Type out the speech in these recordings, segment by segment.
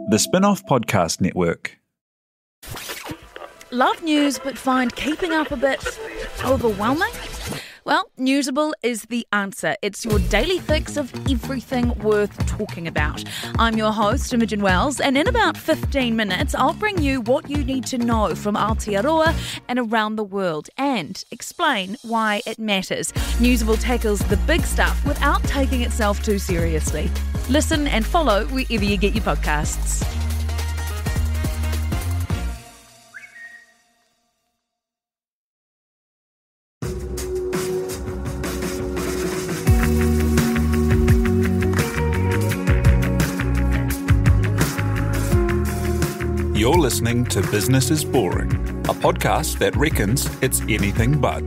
The Spin-off Podcast Network. Love news but find keeping up a bit overwhelming? Well, Newsable is the answer. It's your daily fix of everything worth talking about. I'm your host, Imogen Wells, and in about 15 minutes, I'll bring you what you need to know from Aotearoa and around the world and explain why it matters. Newsable tackles the big stuff without taking itself too seriously. Listen and follow wherever you get your podcasts. You're listening to Business is Boring, a podcast that reckons it's anything but.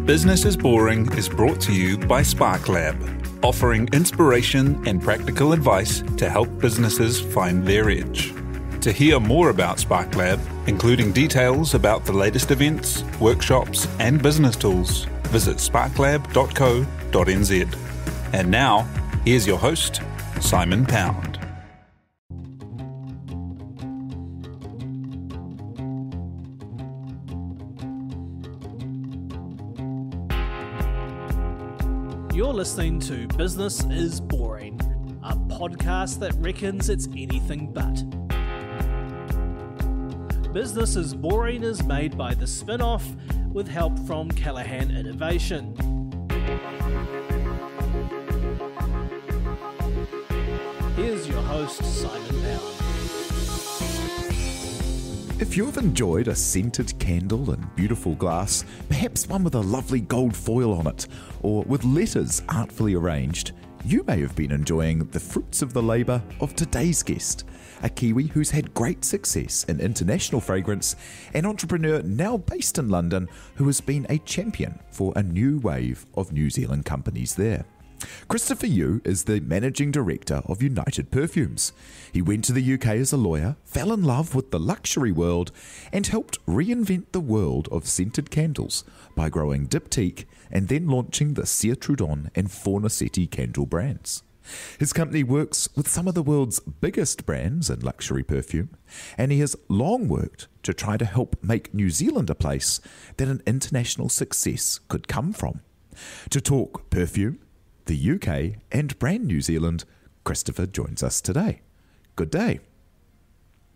Business is Boring is brought to you by SparkLab, offering inspiration and practical advice to help businesses find their edge. To hear more about SparkLab, including details about the latest events, workshops, and business tools, visit sparklab.co.nz. And now, here's your host, Simon Pound. You're listening to Business is Boring, a podcast that reckons it's anything but. Business is Boring is made by The Spin-off with help from Callaghan Innovation. Here's your host, Simon Pound. If you've enjoyed a scented candle in beautiful glass, perhaps one with a lovely gold foil on it, or with letters artfully arranged, you may have been enjoying the fruits of the labour of today's guest, a Kiwi who's had great success in international fragrance, an entrepreneur now based in London who has been a champion for a new wave of New Zealand companies there. Christopher Yu is the Managing Director of United Perfumes. He went to the UK as a lawyer, fell in love with the luxury world, and helped reinvent the world of scented candles by growing Diptyque and then launching the Cire Trudon and Fornessetti candle brands. His company works with some of the world's biggest brands in luxury perfume, and he has long worked to try to help make New Zealand a place that an international success could come from. To talk perfume, the UK and brand New Zealand, Christopher joins us today. Good day.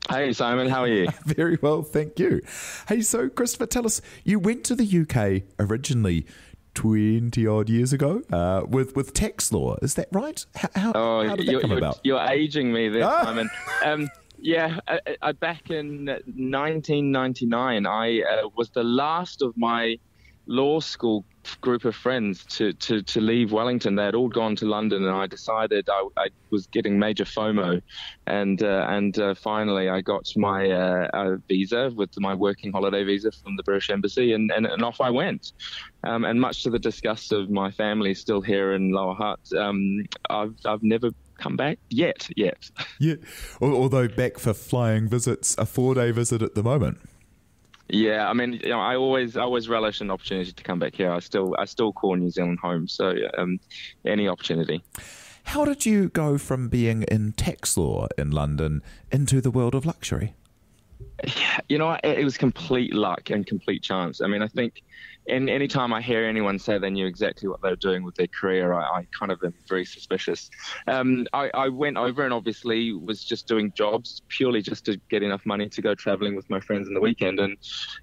Hey Simon, how are you? Very well, thank you. Hey, so Christopher, tell us, you went to the UK originally 20 odd years ago with tax law, is that right? How did that come about? You're aging me there, Simon. Yeah, back in 1999, I was the last of my law school group of friends to leave Wellington. They had all gone to London, and I decided I was getting major FOMO, and finally I got my visa with my working holiday visa from the British Embassy, and off I went. And much to the disgust of my family still here in Lower Hutt, I've never come back yet. Yeah, although back for flying visits, a 4-day visit at the moment. Yeah, I mean, I always relish an opportunity to come back here. I still call New Zealand home, so any opportunity. How did you go from being in tax law in London into the world of luxury? Yeah, it was complete luck and complete chance. I mean, I think any time I hear anyone say they knew exactly what they were doing with their career, I kind of am very suspicious. I went over and obviously was just doing jobs purely just to get enough money to go traveling with my friends on the weekend.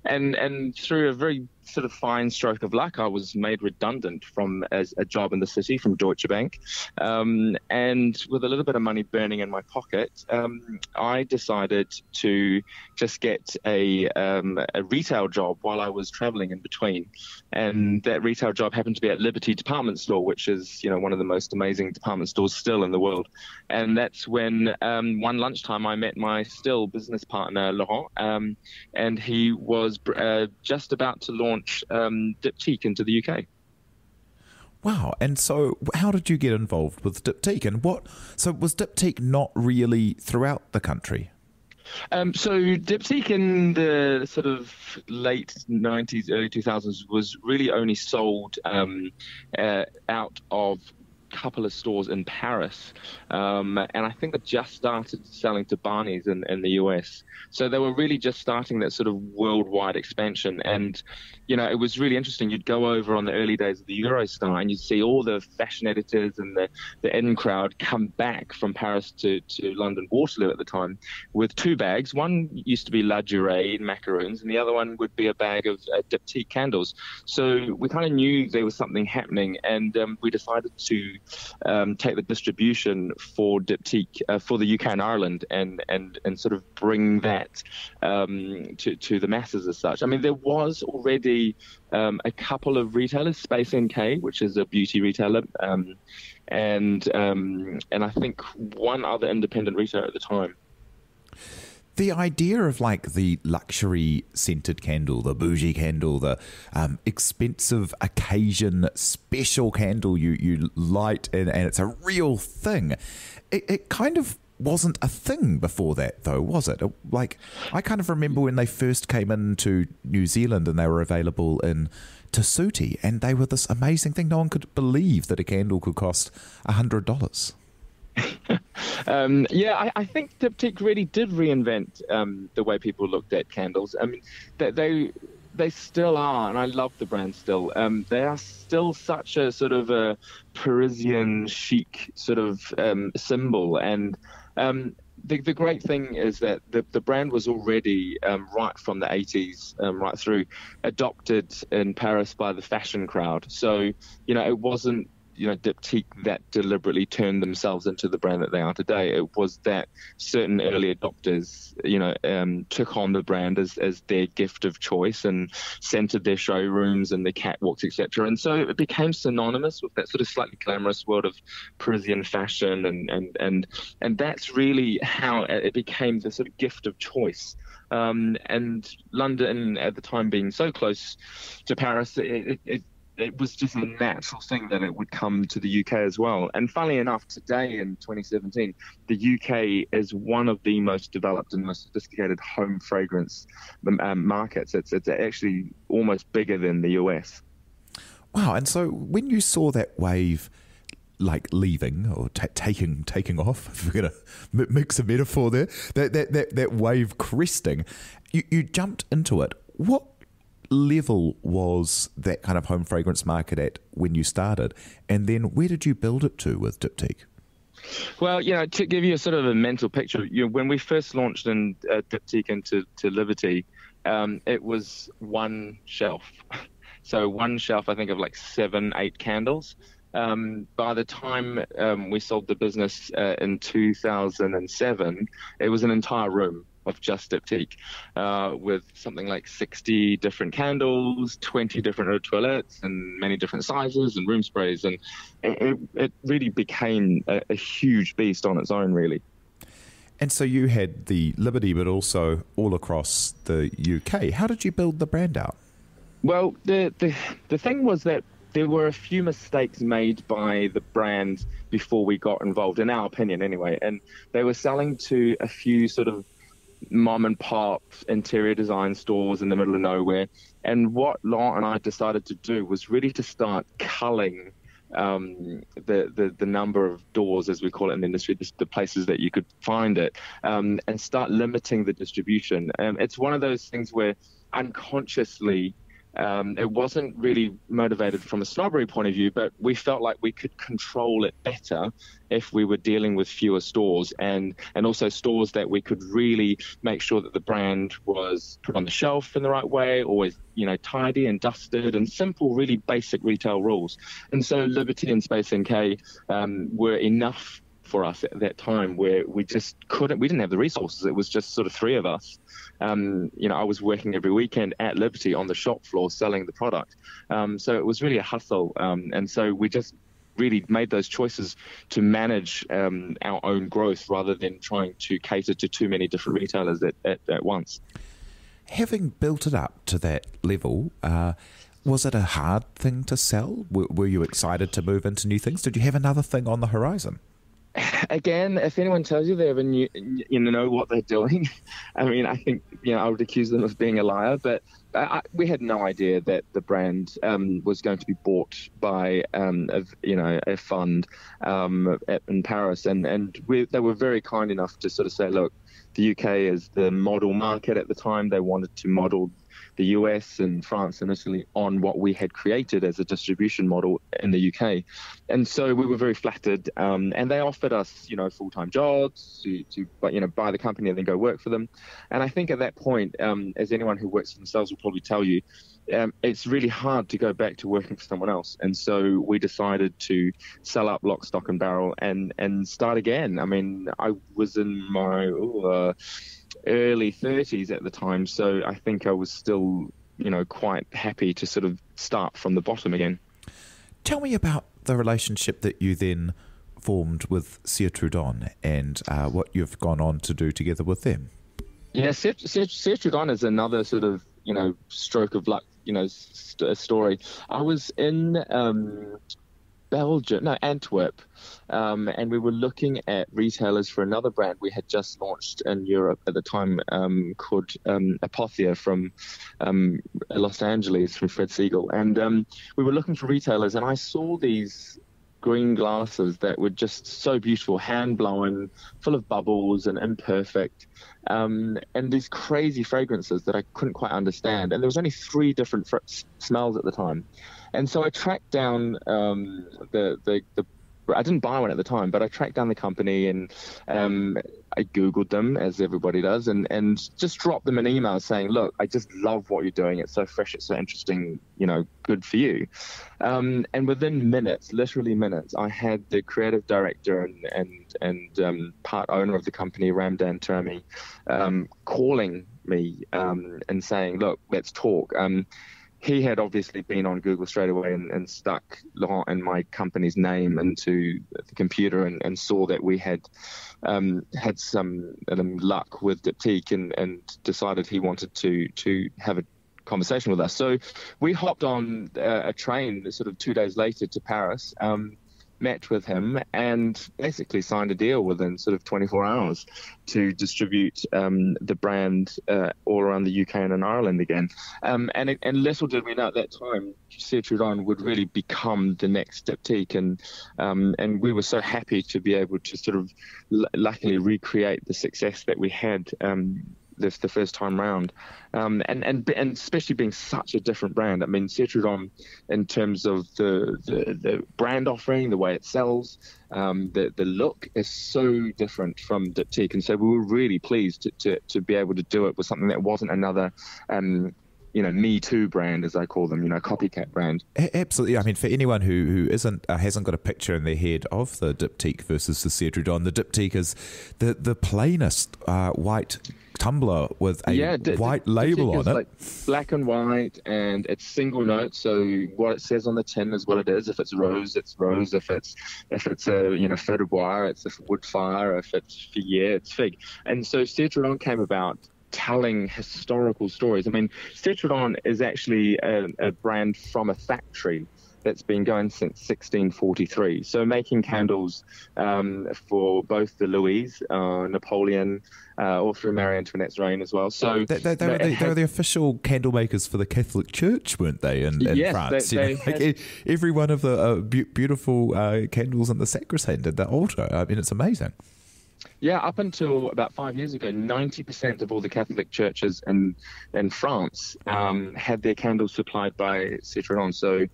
And through a very sort of fine stroke of luck, I was made redundant from as a job in the city from Deutsche Bank. And with a little bit of money burning in my pocket, I decided to just get a retail job while I was traveling in between. And that retail job happened to be at Liberty Department Store, which is, one of the most amazing department stores still in the world. And that's when one lunchtime I met my still business partner, Laurent, and he was just about to launch Diptyque into the UK. Wow. And so how did you get involved with Diptyque? And so was Diptyque not really throughout the country? So Diptyque in the sort of late 90s, early 2000s was really only sold out of couple of stores in Paris, and I think they just started selling to Barney's in the US. So they were really just starting that sort of worldwide expansion. And, it was really interesting. You'd go over on the early days of the Eurostar and you'd see all the fashion editors and the in crowd come back from Paris to London Waterloo at the time with two bags. One used to be La Durée macaroons, and the other one would be a bag of Diptyque candles. So we kind of knew there was something happening, and we decided to take the distribution for Diptyque for the UK and Ireland and sort of bring that to the masses as such. I mean, there was already a couple of retailers, Space NK, which is a beauty retailer, and I think one other independent retailer at the time. The idea of like the luxury scented candle, the bougie candle, the expensive occasion special candle you light and it's a real thing. It kind of wasn't a thing before that, though, was it? Like, I kind of remember when they first came into New Zealand and they were available in Tasuti, and they were this amazing thing. No one could believe that a candle could cost $100. I think Diptyque really did reinvent the way people looked at candles. I mean, they still are, and I love the brand still. They are still such a sort of a Parisian chic sort of symbol. And the great thing is that the brand was already, right from the 80s, right through, adopted in Paris by the fashion crowd. So, it wasn't, Diptyque that deliberately turned themselves into the brand that they are today. It was that certain early adopters, took on the brand as their gift of choice and centered their showrooms and their catwalks, etc. And so it became synonymous with that sort of slightly glamorous world of Parisian fashion, and that's really how it became the sort of gift of choice. And London, at the time being so close to Paris, it was just a natural thing that it would come to the UK as well. And funnily enough, today in 2017, the UK is one of the most developed and most sophisticated home fragrance markets. It's actually almost bigger than the US. Wow. And so when you saw that wave like leaving or taking off, if we're going to mix a metaphor there, that wave cresting, you jumped into it. What level was that kind of home fragrance market at when you started, and then where did you build it to with Diptyque? Well, to give you a sort of a mental picture, when we first launched in Diptyque into Liberty, it was one shelf. So one shelf, I think, of like 7-8 candles. By the time we sold the business in 2007, it was an entire room of just Diptyque, with something like 60 different candles, 20 different eau de toilettes, and many different sizes and room sprays. And it really became a huge beast on its own, really. And so you had the Liberty, but also all across the UK. How did you build the brand out? Well, the thing was that there were a few mistakes made by the brand before we got involved, in our opinion anyway. And they were selling to a few sort of mom and pop interior design stores in the middle of nowhere. And what Laurent and I decided to do was really to start culling the number of doors, as we call it in the industry, the places that you could find it, and start limiting the distribution. It's one of those things where unconsciously, it wasn't really motivated from a snobbery point of view, but we felt like we could control it better if we were dealing with fewer stores, and also stores that we could really make sure that the brand was put on the shelf in the right way, always tidy and dusted, and simple, really basic retail rules. And so Liberty and Space NK were enough for us at that time, where we didn't have the resources. It was just sort of three of us. I was working every weekend at Liberty on the shop floor selling the product. So it was really a hustle. And so we just really made those choices to manage our own growth rather than trying to cater to too many different retailers at once. Having built it up to that level, was it a hard thing to sell? Were you excited to move into new things? Did you have another thing on the horizon? Again, if anyone tells you they ever know what they're doing, I mean, I think I would accuse them of being a liar. But we had no idea that the brand was going to be bought by a fund in Paris, and they were very kind enough to sort of say, look, the UK is the model market at the time. They wanted to model the US and France and Italy on what we had created as a distribution model in the UK. And so we were very flattered, and they offered us, full-time jobs to buy the company and then go work for them. And I think at that point, as anyone who works for themselves will probably tell you, it's really hard to go back to working for someone else. And so we decided to sell up lock, stock and barrel and start again. I mean, I was in my early 30s at the time, so I think I was still, quite happy to sort of start from the bottom again. Tell me about the relationship that you then formed with Cire Trudon and what you've gone on to do together with them. Yeah, Cire Trudon is another sort of, stroke of luck, story. I was in Antwerp, and we were looking at retailers for another brand we had just launched in Europe at the time, called Apothea from Los Angeles, from Fred Siegel. And we were looking for retailers, and I saw these green glasses that were just so beautiful, hand-blown, full of bubbles and imperfect, and these crazy fragrances that I couldn't quite understand. And there was only 3 different smells at the time. And so I tracked down I didn't buy one at the time, but I tracked down the company and I Googled them, as everybody does, and just dropped them an email saying, look, I just love what you're doing. It's so fresh. It's so interesting, good for you. And within minutes, literally minutes, I had the creative director and part owner of the company, Ramdan Terami, calling me and saying, look, let's talk. He had obviously been on Google straight away and stuck Laurent and my company's name into the computer and saw that we had had some luck with Diptyque and decided he wanted to have a conversation with us. So we hopped on a train sort of 2 days later to Paris, met with him and basically signed a deal within sort of 24 hours to distribute the brand all around the UK and in Ireland again. And little did we know at that time, Cire Trudon would really become the next Diptyque. And we were so happy to be able to sort of luckily recreate the success that we had the first time round, and especially being such a different brand. I mean, Cire Trudon, in terms of the brand offering, the way it sells, the look is so different from Diptyque, and so we were really pleased to be able to do it with something that wasn't another Me Too brand, as I call them, copycat brand. Absolutely. I mean, for anyone who hasn't got a picture in their head of the Diptyque versus the Cire Trudon, the Diptyque is the plainest white tumbler with a white label on it. Like black and white, and it's single note. So what it says on the tin is what it is. If it's rose, it's rose. If it's a feu de bois, it's a wood fire. If it's figuier, it's fig. And so Cire Trudon came about telling historical stories. I mean, Cire Trudon is actually a brand from a factory that's been going since 1643. So making candles for both the Louis, Napoleon, all through Marie Antoinette's reign as well. So they were the official candle makers for the Catholic Church, weren't they, in France? Every one of the beautiful candles in the sacristan and the altar. I mean, it's amazing. Yeah, up until about 5 years ago, 90% of all the Catholic churches in France had their candles supplied by Cire Trudon. So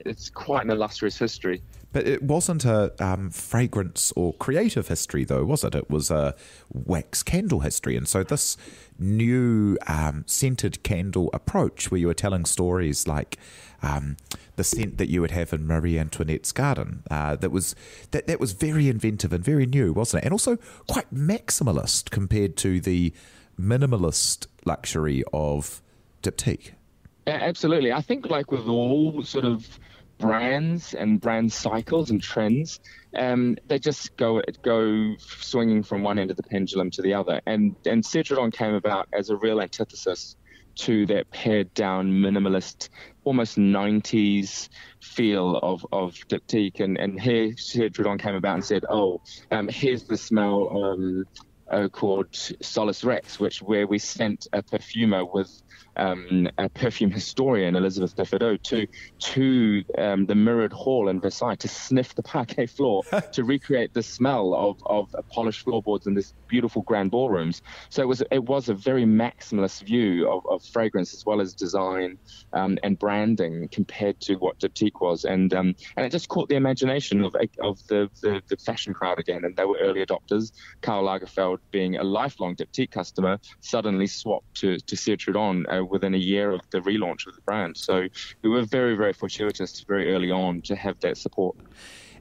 it's quite an illustrious history. But it wasn't a fragrance or creative history, though, was it? It was a wax candle history. And so this new scented candle approach, where you were telling stories like the scent that you would have in Marie Antoinette's garden, that was very inventive and very new, wasn't it? And also quite maximalist compared to the minimalist luxury of Diptyque. Yeah, absolutely. I think, like with all sort of brands and brand cycles and trends, they just go swinging from one end of the pendulum to the other. And Cire Trudon came about as a real antithesis to that pared down minimalist, almost 90s feel of Diptyque. And here Cire Trudon came about and said, here's the smell called Solus Rex, where we sent a perfumer with a perfume historian, Elizabeth Differdeau, to the mirrored hall in Versailles to sniff the parquet floor to recreate the smell of polished floorboards in this beautiful grand ballrooms. So it was a very maximalist view of fragrance as well as design and branding compared to what Diptyque was, and it just caught the imagination of the fashion crowd again, and they were early adopters. Karl Lagerfeld, being a lifelong Diptyque customer, suddenly swapped to Cire Trudon within a year of the relaunch of the brand. So we were very, very fortuitous very early on to have that support.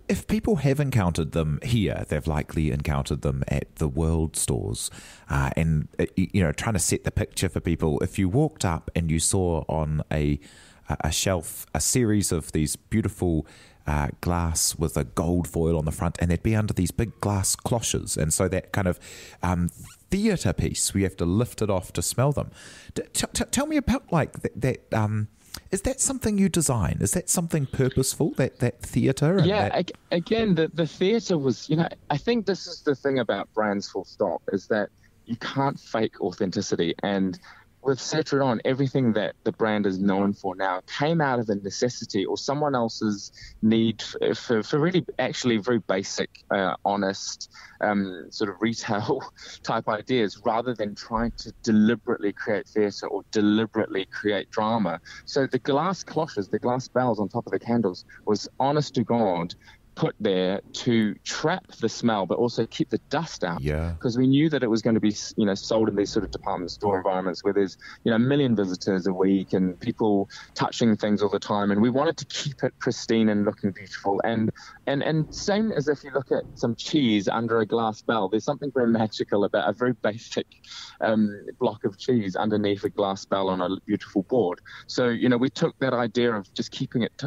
If people have encountered them here, they've likely encountered them at the World stores. And, trying to set the picture for people, if you walked up and you saw on a shelf a series of these beautiful glass with a gold foil on the front, and they'd be under these big glass cloches, and so that kind of theatre piece, we have to lift it off to smell them. Tell me about that. Is that something you design? Is that something purposeful, that theatre? Yeah, again, the theatre was, I think this is the thing about brands full stop, is that you can't fake authenticity. And with Cire Trudon, everything that the brand is known for now came out of a necessity or someone else's need for really actually very basic, honest, sort of retail type ideas, rather than trying to deliberately create theatre or deliberately create drama. So the glass cloches, the glass bells on top of the candles, was honest to God put there to trap the smell, but also keep the dust out. Yeah. Because we knew that it was going to be, sold in these sort of department store environments where there's, a million visitors a week and people touching things all the time. And we wanted to keep it pristine and looking beautiful. And same as if you look at some cheese under a glass bell, there's something very magical about a very basic block of cheese underneath a glass bell on a beautiful board. So, we took that idea of just keeping it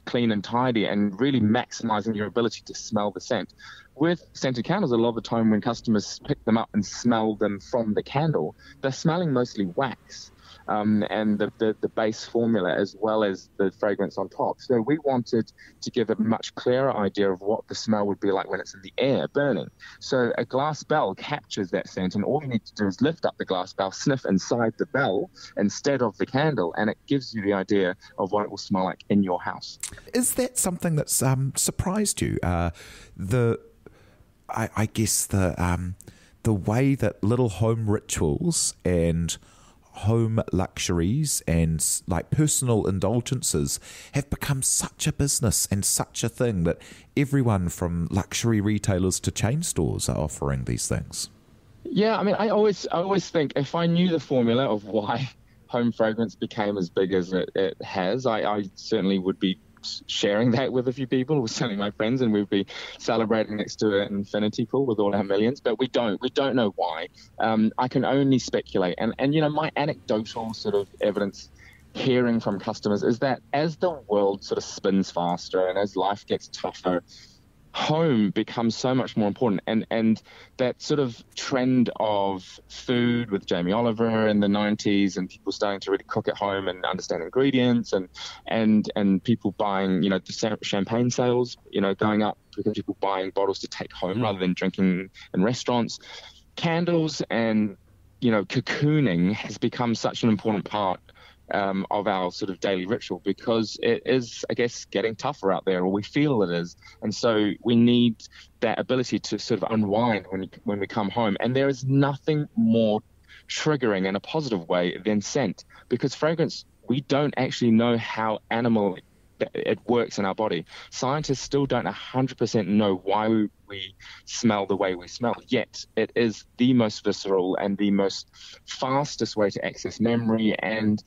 clean and tidy and really maximizing your ability to smell the scent. With scented candles, a lot of the time when customers pick them up and smell them from the candle, they're smelling mostly wax and the base formula as well as the fragrance on top. So we wanted to give a much clearer idea of what the smell would be like when it's in the air burning. So a glass bell captures that scent, and all you need to do is lift up the glass bell, sniff inside the bell instead of the candle, and it gives you the idea of what it will smell like in your house. Is that something that's surprised you? I guess the way that little home rituals and home luxuries and personal indulgences have become such a business and such a thing that everyone from luxury retailers to chain stores are offering these things. Yeah, I mean, I always think if I knew the formula of why home fragrance became as big as it has, I certainly would be sharing that with a few people, or certainly my friends, and we'd be celebrating next to an infinity pool with all our millions, but we don't know why. I can only speculate, and my anecdotal sort of evidence hearing from customers is that as the world sort of spins faster and as life gets tougher, home becomes so much more important, and that sort of trend of food with Jamie Oliver in the 90s and people starting to really cook at home and understand ingredients and people buying, the champagne sales, going up because people buying bottles to take home rather than drinking in restaurants. Candles and, cocooning has become such an important part of our sort of daily ritual, because it is, I guess, getting tougher out there, or we feel it is. And so we need that ability to sort of unwind when we come home. And there is nothing more triggering in a positive way than scent, because fragrance, we don't actually know how animal it works in our body. Scientists still don't 100% know why we smell the way we smell, yet it is the most visceral and the most fastest way to access memory, and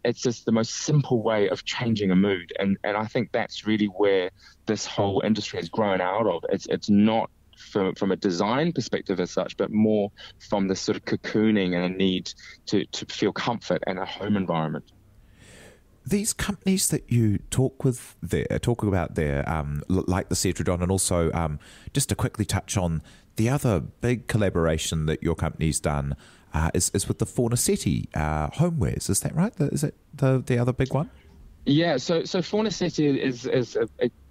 it's just the most simple way of changing a mood. And I think that's really where this whole industry has grown out of. It's not from a design perspective as such, but more from this sort of cocooning and a need to feel comfort in a home environment. These companies that you talk about there, like the Cire Trudon, and also just to quickly touch on the other big collaboration that your company's done is with the Fornessetti homewares. Is that right? Is it the other big one? Yeah, so Fornessetti is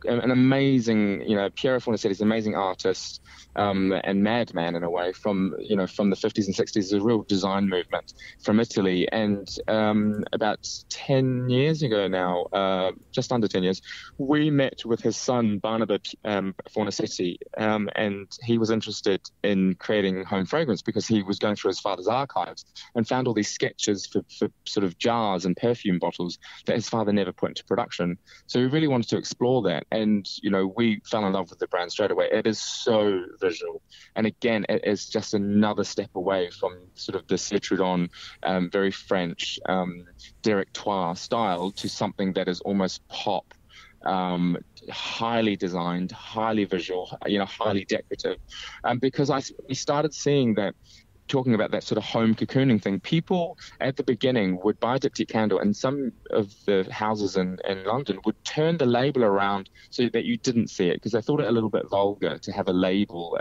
an amazing, Piero Fornessetti is an amazing artist and madman in a way from the 50s and 60s, a real design movement from Italy. And about 10 years ago now, just under 10 years, we met with his son, Barnaba Fornessetti, and he was interested in creating home fragrance because he was going through his father's archives and found all these sketches for sort of jars and perfume bottles that his father never put into production. So we really wanted to explore that. And, we fell in love with the brand straight away. It is so visual. And again, it is just another step away from sort of the Cire Trudon, very French, directoire style to something that is almost pop, highly designed, highly visual, highly decorative. Because we started seeing that, talking about that sort of home cocooning thing, people at the beginning would buy a Diptyque candle, and some of the houses in London would turn the label around so that you didn't see it, because they thought it a little bit vulgar to have a label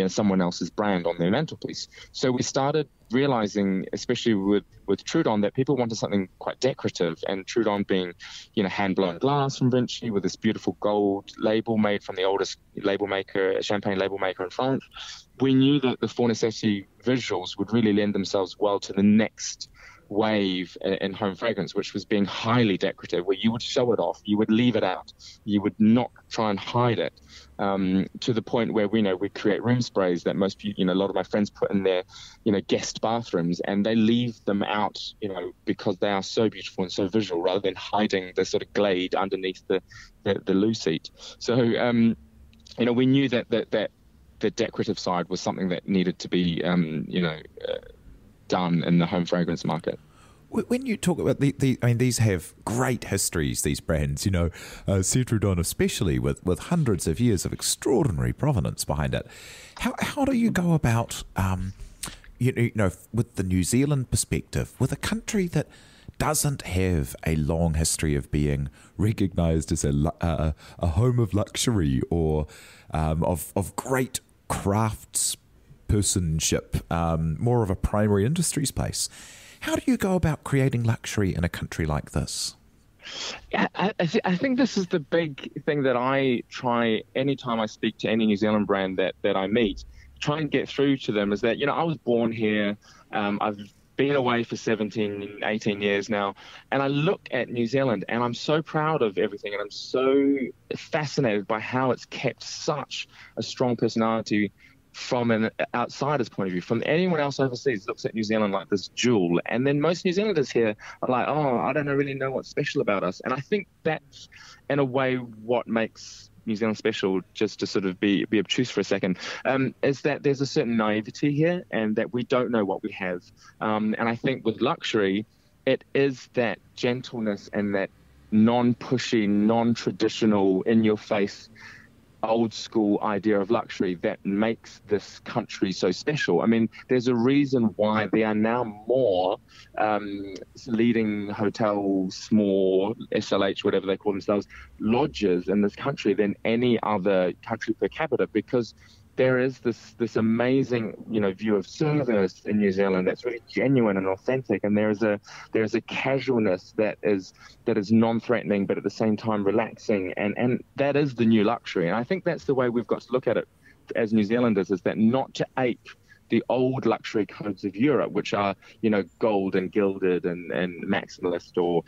someone else's brand on their mantelpiece. So we started realizing, especially with Trudon, that people wanted something quite decorative, and Trudon being, hand-blown glass from Vinci with this beautiful gold label made from the oldest champagne label maker in France. We knew that the Fornessetti visuals would really lend themselves well to the next wave in home fragrance, which was being highly decorative, where you would show it off, you would leave it out, you would not try and hide it, to the point where we create room sprays that most people, a lot of my friends put in their, guest bathrooms, and they leave them out, because they are so beautiful and so visual, rather than hiding the sort of glade underneath the loo seat. So, we knew that the decorative side was something that needed to be, done in the home fragrance market. When you talk about these have great histories, these brands, Cire Trudon especially, with hundreds of years of extraordinary provenance behind it. How do you go about, with the New Zealand perspective, with a country that doesn't have a long history of being recognised as a home of luxury or of great craftspersonship, more of a primary industries place? How do you go about creating luxury in a country like this? Yeah, I think this is the big thing that I try anytime I speak to any New Zealand brand that I meet, try and get through to them, is that, I was born here. I've been away for 17, 18 years now, and I look at New Zealand and I'm so proud of everything, and I'm so fascinated by how it's kept such a strong personality from an outsider's point of view. From anyone else overseas looks at New Zealand like this jewel, and then most New Zealanders here are like, I don't really know what's special about us. And I think that's, in a way, what makes New Zealand special, just to sort of be obtuse for a second, is that there's a certain naivety here, and that we don't know what we have. And I think with luxury, it is that gentleness and that non-pushy, non-traditional, in-your-face, old-school idea of luxury that makes this country so special. I mean, there's a reason why there are now more leading hotels, more SLH, whatever they call themselves, lodges in this country than any other country per capita, because there is this amazing, view of service in New Zealand that's really genuine and authentic, and there's a casualness that is non-threatening but at the same time relaxing, and that is the new luxury. And I think that's the way we've got to look at it as New Zealanders, is that not to ape the old luxury codes of Europe, which are, gold and gilded and maximalist, or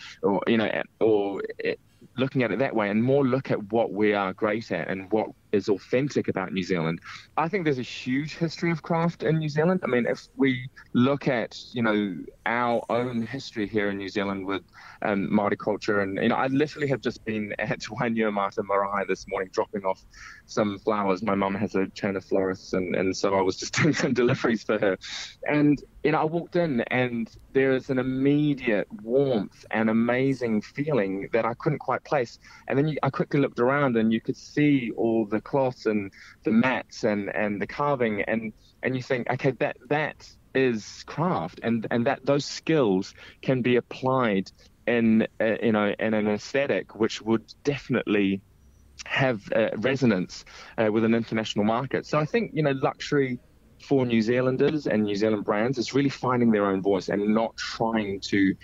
looking at it that way, and more look at what we are great at and what is authentic about New Zealand. I think there's a huge history of craft in New Zealand. I mean, if we look at, our own history here in New Zealand with Māori culture, and, I literally have just been at Wainuiomata Marae this morning dropping off some flowers. My mum has a chain of florists, and so I was just doing some deliveries for her. And, I walked in and there is an immediate warmth and amazing feeling that I couldn't quite place. And then I quickly looked around and you could see all the cloths and the mats and the carving, and you think, okay, that is craft, and that those skills can be applied in in an aesthetic which would definitely have resonance with an international market. So I think, luxury for New Zealanders and New Zealand brands is really finding their own voice and not trying to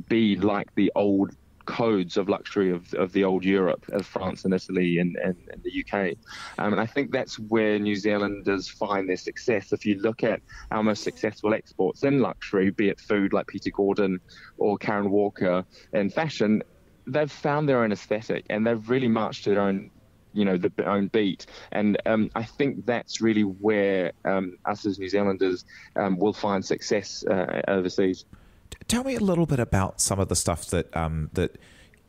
be like the old codes of luxury of the old Europe, of France and Italy and the UK. And I think that's where New Zealanders find their success. If you look at our most successful exports in luxury, be it food like Peter Gordon or Karen Walker, and fashion, they've found their own aesthetic and they've really marched to their own, their own beat. And I think that's really where us as New Zealanders will find success overseas. Tell me a little bit about some of the stuff that that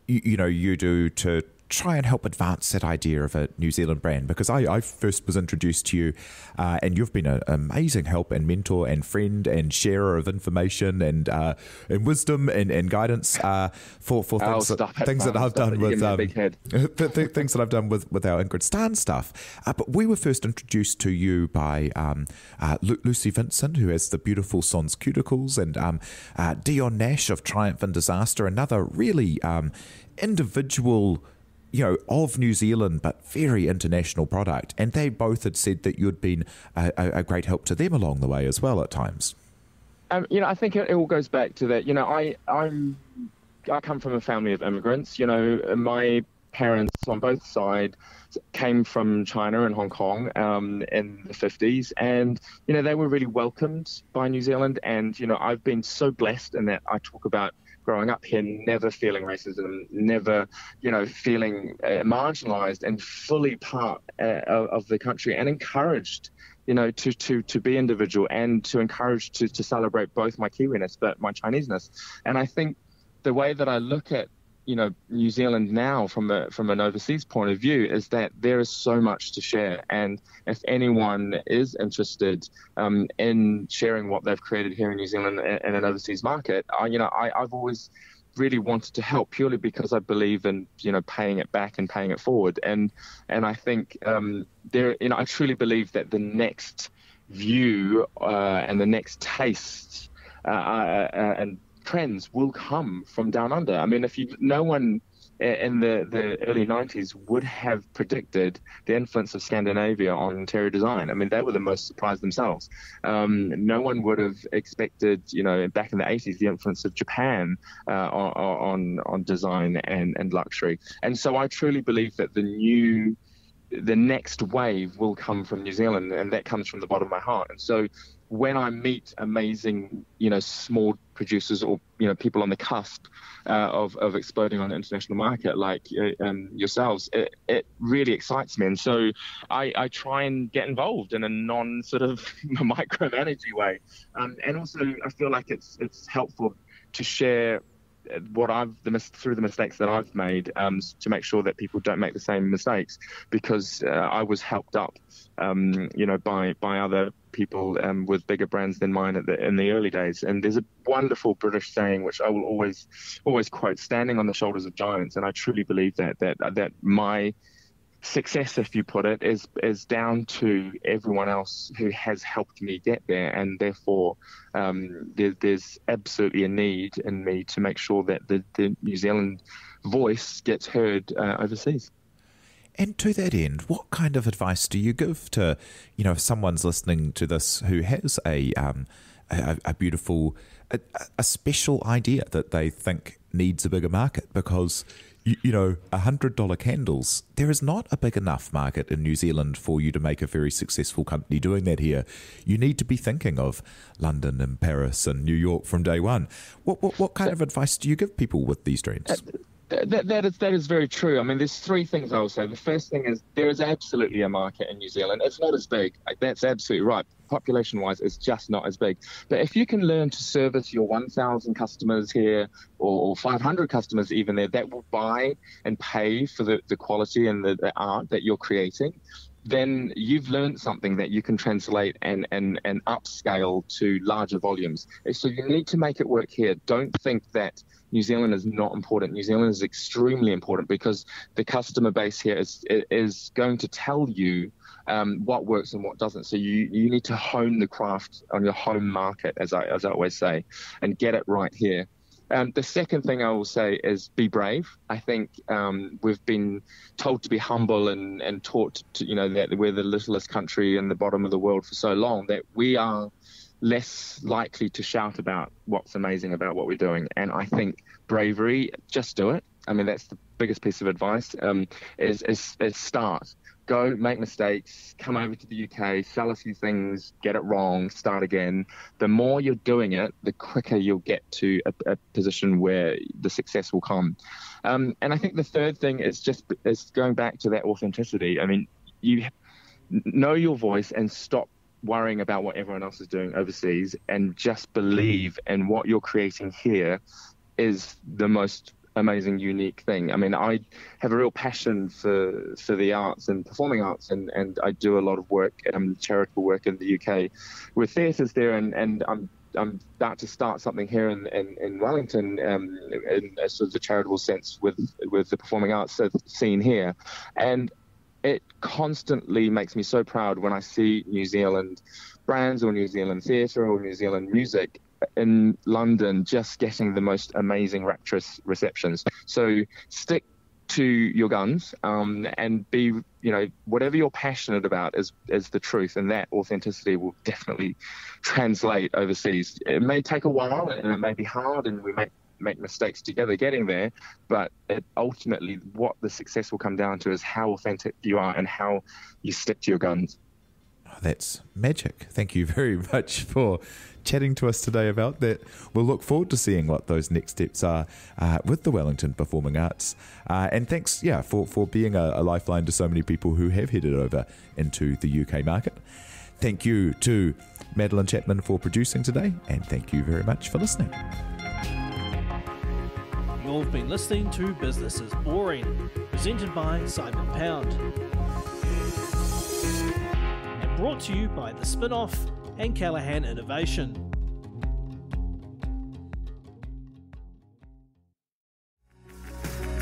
you do to try and help advance that idea of a New Zealand brand, because I first was introduced to you and you've been an amazing help and mentor and friend and sharer of information and wisdom and guidance for things that I've done with things that I've done with our Ingrid Starn stuff. But we were first introduced to you by Lucy Vincent, who has the beautiful Sans Cuticles, and Dion Nash of Triumph and Disaster, another really individual of New Zealand, but very international product. And they both had said that you'd been a great help to them along the way as well at times. I think it all goes back to that. I come from a family of immigrants. My parents on both sides came from China and Hong Kong in the 50s. And, they were really welcomed by New Zealand. And, I've been so blessed in that I talk about growing up here, never feeling racism, never, feeling marginalized and fully part of the country, and encouraged, to be individual and to encourage to celebrate both my Kiwiness but my Chineseness. And I think the way that I look at New Zealand now from an overseas point of view is that there is so much to share. And if anyone is interested in sharing what they've created here in New Zealand in an overseas market, I've always really wanted to help, purely because I believe in paying it back and paying it forward. And I think I truly believe that the next view and the next taste and trends will come from down under. I mean, no one in the early 90s would have predicted the influence of Scandinavia on interior design. I mean, they were the most surprised themselves. No one would have expected, back in the 80s, the influence of Japan on design and luxury. And so I truly believe that the next wave will come from New Zealand, and that comes from the bottom of my heart. And so when I meet amazing, small producers or, people on the cusp of exploding on the international market like yourselves, it really excites me. And so I try and get involved in a non sort of micromanaging way. And also I feel like it's helpful to share through the mistakes that I've made, to make sure that people don't make the same mistakes, because I was helped up, by other people with bigger brands than mine in the early days. And there's a wonderful British saying which I will always quote: "Standing on the shoulders of giants." And I truly believe that my success, if you put it, is down to everyone else who has helped me get there, and therefore there's absolutely a need in me to make sure that the New Zealand voice gets heard overseas. And to that end, what kind of advice do you give to, if someone's listening to this who has a beautiful, a special idea that they think needs a bigger market? Because $100 candles, there is not a big enough market in New Zealand for you to make a very successful company doing that here. You need to be thinking of London and Paris and New York from day one. What kind of advice do you give people with these dreams? That is very true. I mean, there's three things I will say. The first thing is there is absolutely a market in New Zealand. It's not as big. That's absolutely right. Population-wise, it's just not as big. But if you can learn to service your 1,000 customers here, or 500 customers even there, that will buy and pay for the quality and the art that you're creating, then you've learned something that you can translate and upscale to larger volumes. So you need to make it work here. Don't think that New Zealand is not important. New Zealand is extremely important, because the customer base here is going to tell you what works and what doesn't. So you need to hone the craft on your home market, as I always say, and get it right here. The second thing I will say is be brave. I think we've been told to be humble and taught to, that we're the littlest country in the bottom of the world for so long that we are less likely to shout about what's amazing about what we're doing. And I think bravery, just do it. I mean, that's the biggest piece of advice, is start. Go, make mistakes, come over to the UK, sell a few things, get it wrong, start again. The more you're doing it, the quicker you'll get to a position where the success will come. And I think the third thing is going back to that authenticity. I mean, you know your voice and stop worrying about what everyone else is doing overseas, and just believe in what you're creating here is the most amazing, unique thing. I mean, I have a real passion for the arts and performing arts, and I do a lot of work, charitable work in the UK with theatres there, and I'm about to start something here in Wellington in a sort of the charitable sense with the performing arts scene here. And it constantly makes me so proud when I see New Zealand brands or New Zealand theatre or New Zealand music in London just getting the most amazing, rapturous receptions. So stick to your guns and be, whatever you're passionate about is the truth, and that authenticity will definitely translate overseas. It may take a while and it may be hard, and we may make mistakes together getting there, but ultimately what the success will come down to is how authentic you are and how you stick to your guns. Oh, that's magic. Thank you very much for chatting to us today about that. We'll look forward to seeing what those next steps are with the Wellington Performing Arts. And thanks for being a lifeline to so many people who have headed over into the UK market. Thank you to Madeline Chapman for producing today, and thank you very much for listening. You've been listening to Business is Boring, presented by Simon Pound. And brought to you by The Spin-Off and Callaghan Innovation.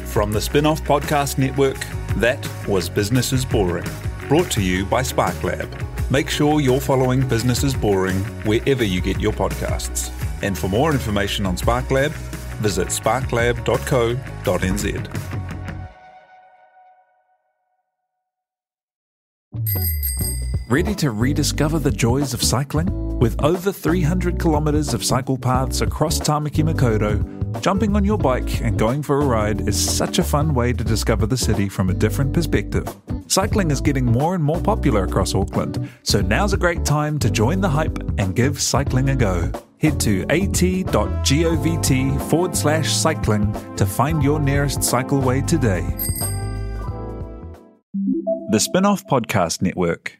From the Spin-Off Podcast Network, that was Business is Boring, brought to you by SparkLab. Make sure you're following Business is Boring wherever you get your podcasts. And for more information on SparkLab, visit sparklab.co.nz. Ready to rediscover the joys of cycling? With over 300 kilometres of cycle paths across Tāmaki Makaurau, jumping on your bike and going for a ride is such a fun way to discover the city from a different perspective. Cycling is getting more and more popular across Auckland, so now's a great time to join the hype and give cycling a go. Head to at.govt/cycling to find your nearest cycleway today. The Spin-Off Podcast Network.